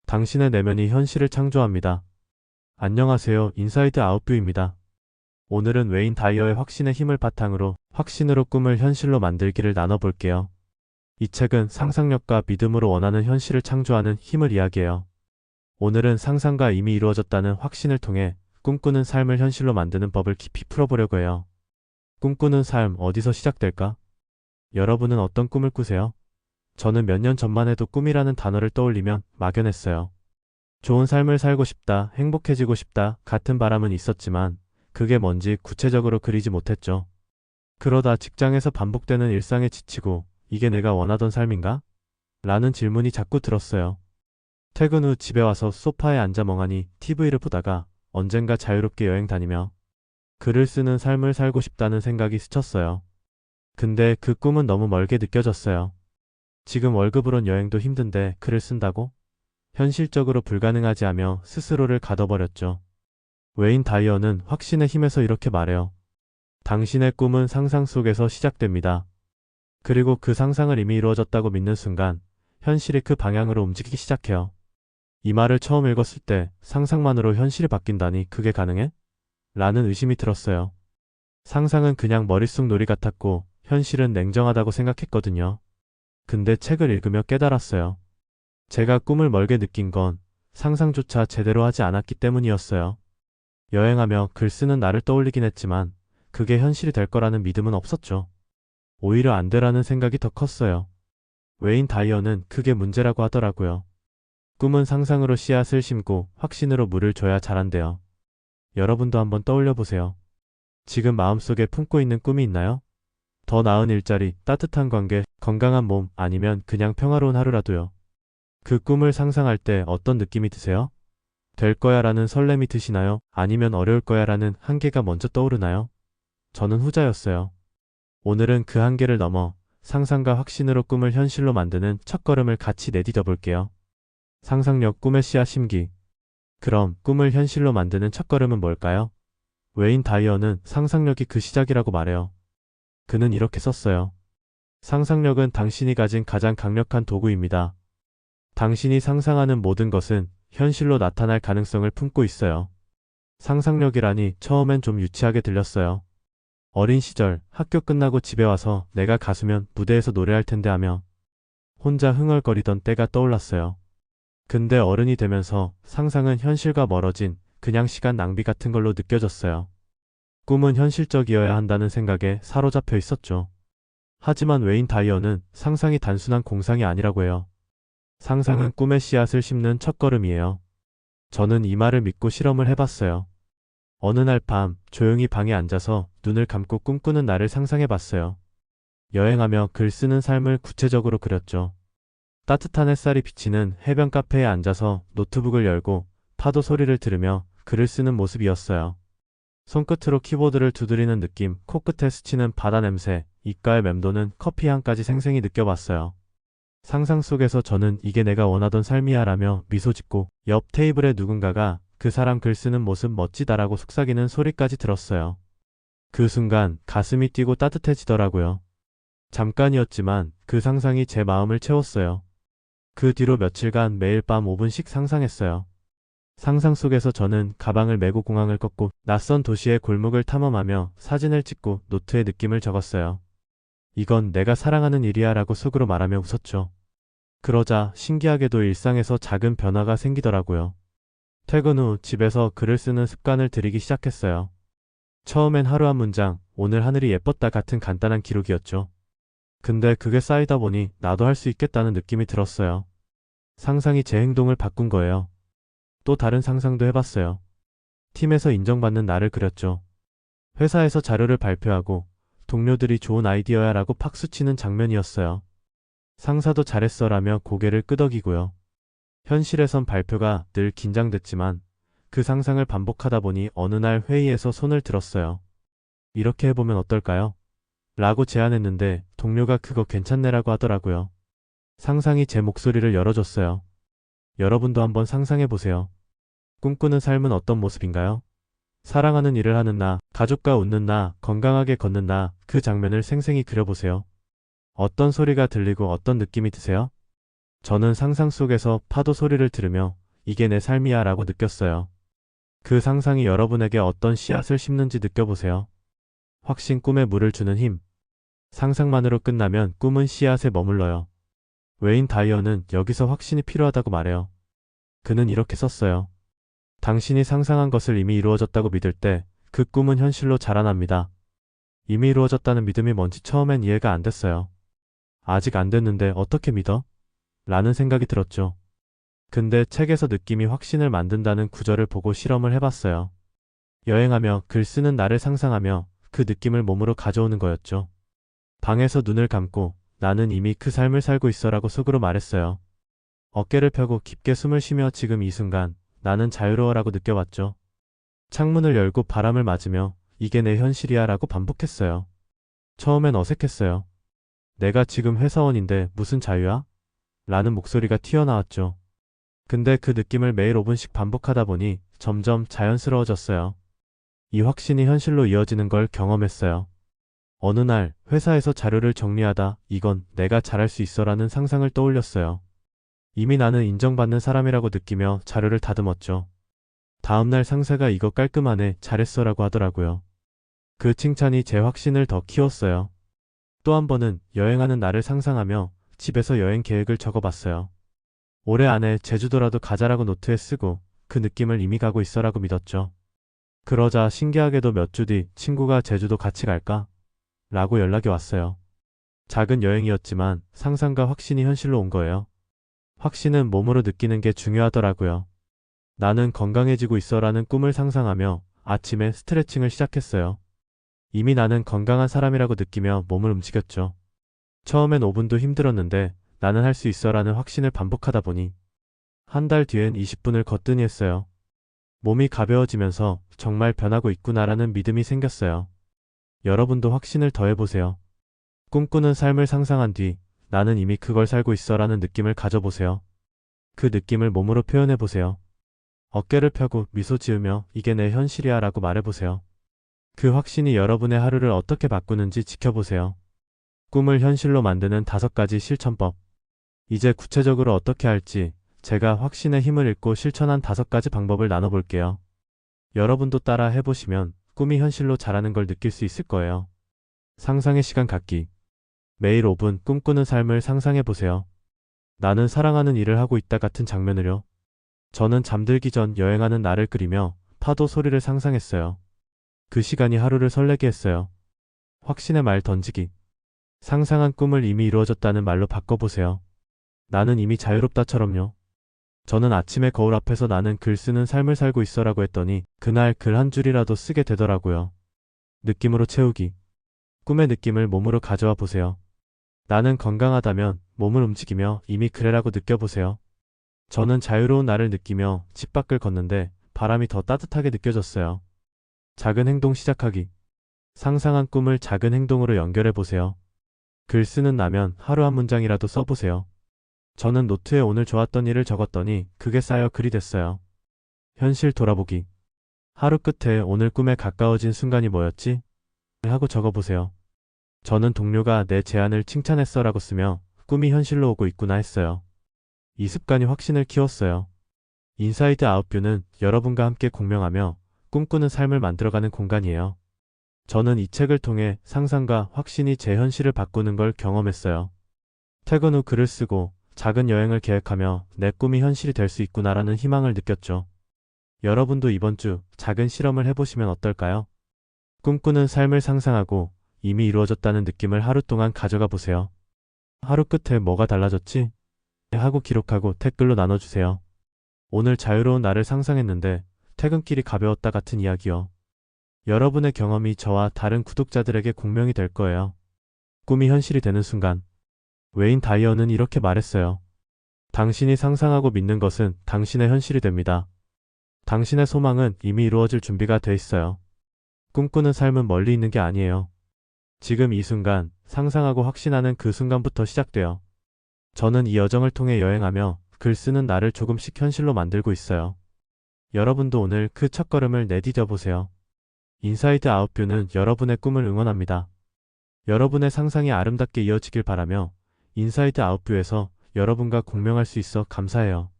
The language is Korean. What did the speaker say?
당신의 내면이 현실을 창조합니다. 안녕하세요. 인사이드 아웃뷰입니다. 오늘은 웨인 다이어의 확신의 힘을 바탕으로 확신으로 꿈을 현실로 만들기를 나눠볼게요. 이 책은 상상력과 믿음으로 원하는 현실을 창조하는 힘을 이야기해요. 오늘은 상상과 이미 이루어졌다는 확신을 통해 꿈꾸는 삶을 현실로 만드는 법을 깊이 풀어보려고 해요. 꿈꾸는 삶 어디서 시작될까? 여러분은 어떤 꿈을 꾸세요? 저는 몇 년 전만 해도 꿈이라는 단어를 떠올리면 막연했어요. 좋은 삶을 살고 싶다, 행복해지고 싶다 같은 바람은 있었지만 그게 뭔지 구체적으로 그리지 못했죠. 그러다 직장에서 반복되는 일상에 지치고 이게 내가 원하던 삶인가? 라는 질문이 자꾸 들었어요. 퇴근 후 집에 와서 소파에 앉아 멍하니 TV를 보다가 언젠가 자유롭게 여행 다니며 글을 쓰는 삶을 살고 싶다는 생각이 스쳤어요. 근데 그 꿈은 너무 멀게 느껴졌어요. 지금 월급으론 여행도 힘든데 글을 쓴다고? 현실적으로 불가능하지 하며 스스로를 가둬버렸죠. 웨인 다이어는 확신의 힘에서 이렇게 말해요. 당신의 꿈은 상상 속에서 시작됩니다. 그리고 그 상상을 이미 이루어졌다고 믿는 순간 현실이 그 방향으로 움직이기 시작해요. 이 말을 처음 읽었을 때 상상만으로 현실이 바뀐다니 그게 가능해? 라는 의심이 들었어요. 상상은 그냥 머릿속 놀이 같았고 현실은 냉정하다고 생각했거든요. 근데 책을 읽으며 깨달았어요. 제가 꿈을 멀게 느낀 건 상상조차 제대로 하지 않았기 때문이었어요. 여행하며 글 쓰는 나를 떠올리긴 했지만 그게 현실이 될 거라는 믿음은 없었죠. 오히려 안 되라는 생각이 더 컸어요. 웨인 다이어는 그게 문제라고 하더라고요. 꿈은 상상으로 씨앗을 심고 확신으로 물을 줘야 자란대요. 여러분도 한번 떠올려 보세요. 지금 마음속에 품고 있는 꿈이 있나요? 더 나은 일자리, 따뜻한 관계, 건강한 몸, 아니면 그냥 평화로운 하루라도요. 그 꿈을 상상할 때 어떤 느낌이 드세요? 될 거야 라는 설렘이 드시나요? 아니면 어려울 거야 라는 한계가 먼저 떠오르나요? 저는 후자였어요. 오늘은 그 한계를 넘어 상상과 확신으로 꿈을 현실로 만드는 첫걸음을 같이 내디뎌 볼게요. 상상력 꿈의 씨앗 심기. 그럼 꿈을 현실로 만드는 첫걸음은 뭘까요? 웨인 다이어는 상상력이 그 시작이라고 말해요. 그는 이렇게 썼어요. 상상력은 당신이 가진 가장 강력한 도구입니다. 당신이 상상하는 모든 것은 현실로 나타날 가능성을 품고 있어요. 상상력이라니 처음엔 좀 유치하게 들렸어요. 어린 시절 학교 끝나고 집에 와서 내가 가수면 무대에서 노래할 텐데 하며 혼자 흥얼거리던 때가 떠올랐어요. 근데 어른이 되면서 상상은 현실과 멀어진 그냥 시간 낭비 같은 걸로 느껴졌어요. 꿈은 현실적이어야 한다는 생각에 사로잡혀 있었죠. 하지만 웨인 다이어는 상상이 단순한 공상이 아니라고 해요. 상상은 꿈의 씨앗을 심는 첫걸음이에요. 저는 이 말을 믿고 실험을 해봤어요. 어느 날 밤 조용히 방에 앉아서 눈을 감고 꿈꾸는 나를 상상해봤어요. 여행하며 글 쓰는 삶을 구체적으로 그렸죠. 따뜻한 햇살이 비치는 해변 카페에 앉아서 노트북을 열고 파도 소리를 들으며 글을 쓰는 모습이었어요. 손끝으로 키보드를 두드리는 느낌, 코끝에 스치는 바다 냄새, 입가에 맴도는 커피 향까지 생생히 느껴봤어요. 상상 속에서 저는 이게 내가 원하던 삶이야 라며 미소 짓고 옆 테이블에 누군가가 그 사람 글 쓰는 모습 멋지다라고 속삭이는 소리까지 들었어요. 그 순간 가슴이 뛰고 따뜻해지더라고요. 잠깐이었지만 그 상상이 제 마음을 채웠어요. 그 뒤로 며칠간 매일 밤 5분씩 상상했어요. 상상 속에서 저는 가방을 메고 공항을 걷고 낯선 도시의 골목을 탐험하며 사진을 찍고 노트에 느낌을 적었어요. 이건 내가 사랑하는 일이야 라고 속으로 말하며 웃었죠. 그러자 신기하게도 일상에서 작은 변화가 생기더라고요. 퇴근 후 집에서 글을 쓰는 습관을 들이기 시작했어요. 처음엔 하루 한 문장, 오늘 하늘이 예뻤다 같은 간단한 기록이었죠. 근데 그게 쌓이다 보니 나도 할 수 있겠다는 느낌이 들었어요. 상상이 제 행동을 바꾼 거예요. 또 다른 상상도 해봤어요. 팀에서 인정받는 나를 그렸죠. 회사에서 자료를 발표하고 동료들이 좋은 아이디어야 라고 박수치는 장면이었어요. 상사도 잘했어 라며 고개를 끄덕이고요. 현실에선 발표가 늘 긴장됐지만 그 상상을 반복하다 보니 어느 날 회의에서 손을 들었어요. 이렇게 해보면 어떨까요? 라고 제안했는데 동료가 그거 괜찮네라고 하더라고요. 상상이 제 목소리를 열어줬어요. 여러분도 한번 상상해보세요. 꿈꾸는 삶은 어떤 모습인가요? 사랑하는 일을 하는 나, 가족과 웃는 나, 건강하게 걷는 나, 그 장면을 생생히 그려보세요. 어떤 소리가 들리고 어떤 느낌이 드세요? 저는 상상 속에서 파도 소리를 들으며 이게 내 삶이야 라고 느꼈어요. 그 상상이 여러분에게 어떤 씨앗을 심는지 느껴보세요. 확신 꿈에 물을 주는 힘. 상상만으로 끝나면 꿈은 씨앗에 머물러요. 웨인 다이어는 여기서 확신이 필요하다고 말해요. 그는 이렇게 썼어요. 당신이 상상한 것을 이미 이루어졌다고 믿을 때 그 꿈은 현실로 자라납니다. 이미 이루어졌다는 믿음이 뭔지 처음엔 이해가 안 됐어요. 아직 안 됐는데 어떻게 믿어? 라는 생각이 들었죠. 근데 책에서 느낌이 확신을 만든다는 구절을 보고 실험을 해봤어요. 여행하며 글 쓰는 나를 상상하며 그 느낌을 몸으로 가져오는 거였죠. 방에서 눈을 감고 나는 이미 그 삶을 살고 있어라고 속으로 말했어요. 어깨를 펴고 깊게 숨을 쉬며 지금 이 순간 나는 자유로워라고 느껴봤죠. 창문을 열고 바람을 맞으며 이게 내 현실이야 라고 반복했어요. 처음엔 어색했어요. 내가 지금 회사원인데 무슨 자유야? 라는 목소리가 튀어나왔죠. 근데 그 느낌을 매일 5분씩 반복하다 보니 점점 자연스러워졌어요. 이 확신이 현실로 이어지는 걸 경험했어요. 어느 날 회사에서 자료를 정리하다 이건 내가 잘할 수 있어라는 상상을 떠올렸어요. 이미 나는 인정받는 사람이라고 느끼며 자료를 다듬었죠. 다음날 상사가 이거 깔끔하네, 잘했어라고 하더라고요. 그 칭찬이 제 확신을 더 키웠어요. 또 한 번은 여행하는 나를 상상하며 집에서 여행 계획을 적어봤어요. 올해 안에 제주도라도 가자라고 노트에 쓰고 그 느낌을 이미 가고 있어라고 믿었죠. 그러자 신기하게도 몇 주 뒤 친구가 제주도 같이 갈까? 라고 연락이 왔어요. 작은 여행이었지만 상상과 확신이 현실로 온 거예요. 확신은 몸으로 느끼는 게 중요하더라고요. 나는 건강해지고 있어라는 꿈을 상상하며 아침에 스트레칭을 시작했어요. 이미 나는 건강한 사람이라고 느끼며 몸을 움직였죠. 처음엔 5분도 힘들었는데 나는 할 수 있어라는 확신을 반복하다 보니 한 달 뒤엔 20분을 거뜬히 했어요. 몸이 가벼워지면서 정말 변하고 있구나라는 믿음이 생겼어요. 여러분도 확신을 더해보세요. 꿈꾸는 삶을 상상한 뒤 나는 이미 그걸 살고 있어라는 느낌을 가져보세요. 그 느낌을 몸으로 표현해보세요. 어깨를 펴고 미소 지으며 이게 내 현실이야 라고 말해보세요. 그 확신이 여러분의 하루를 어떻게 바꾸는지 지켜보세요. 꿈을 현실로 만드는 5가지 실천법. 이제 구체적으로 어떻게 할지 제가 확신의 힘을 읽고 실천한 5가지 방법을 나눠볼게요. 여러분도 따라 해보시면 꿈이 현실로 자라는 걸 느낄 수 있을 거예요. 상상의 시간 갖기. 매일 5분 꿈꾸는 삶을 상상해보세요. 나는 사랑하는 일을 하고 있다 같은 장면을요. 저는 잠들기 전 여행하는 나를 그리며 파도 소리를 상상했어요. 그 시간이 하루를 설레게 했어요. 확신의 말 던지기. 상상한 꿈을 이미 이루어졌다는 말로 바꿔보세요. 나는 이미 자유롭다처럼요. 저는 아침에 거울 앞에서 나는 글 쓰는 삶을 살고 있어라고 했더니 그날 글 한 줄이라도 쓰게 되더라고요. 느낌으로 채우기. 꿈의 느낌을 몸으로 가져와 보세요. 나는 건강하다면 몸을 움직이며 이미 그래라고 느껴보세요. 저는 자유로운 나를 느끼며 집 밖을 걷는데 바람이 더 따뜻하게 느껴졌어요. 작은 행동 시작하기. 상상한 꿈을 작은 행동으로 연결해 보세요. 글 쓰는 나면 하루 한 문장이라도 써보세요. 저는 노트에 오늘 좋았던 일을 적었더니 그게 쌓여 글이 됐어요. 현실 돌아보기. 하루 끝에 오늘 꿈에 가까워진 순간이 뭐였지? 하고 적어보세요. 저는 동료가 내 제안을 칭찬했어라고 쓰며 꿈이 현실로 오고 있구나 했어요. 이 습관이 확신을 키웠어요. 인사이드 아웃뷰는 여러분과 함께 공명하며 꿈꾸는 삶을 만들어가는 공간이에요. 저는 이 책을 통해 상상과 확신이 제 현실을 바꾸는 걸 경험했어요. 퇴근 후 글을 쓰고 작은 여행을 계획하며 내 꿈이 현실이 될 수 있구나라는 희망을 느꼈죠. 여러분도 이번 주 작은 실험을 해보시면 어떨까요? 꿈꾸는 삶을 상상하고 이미 이루어졌다는 느낌을 하루 동안 가져가 보세요. 하루 끝에 뭐가 달라졌지? 하고 기록하고 댓글로 나눠주세요. 오늘 자유로운 나를 상상했는데 퇴근길이 가벼웠다 같은 이야기요. 여러분의 경험이 저와 다른 구독자들에게 공명이 될 거예요. 꿈이 현실이 되는 순간. 웨인 다이어는 이렇게 말했어요. 당신이 상상하고 믿는 것은 당신의 현실이 됩니다. 당신의 소망은 이미 이루어질 준비가 돼 있어요. 꿈꾸는 삶은 멀리 있는 게 아니에요. 지금 이 순간, 상상하고 확신하는 그 순간부터 시작돼요. 저는 이 여정을 통해 여행하며 글 쓰는 나를 조금씩 현실로 만들고 있어요. 여러분도 오늘 그 첫걸음을 내디뎌 보세요. 인사이드 아웃뷰는 여러분의 꿈을 응원합니다. 여러분의 상상이 아름답게 이어지길 바라며 인사이드 아웃뷰에서 여러분과 공명할 수 있어 감사해요.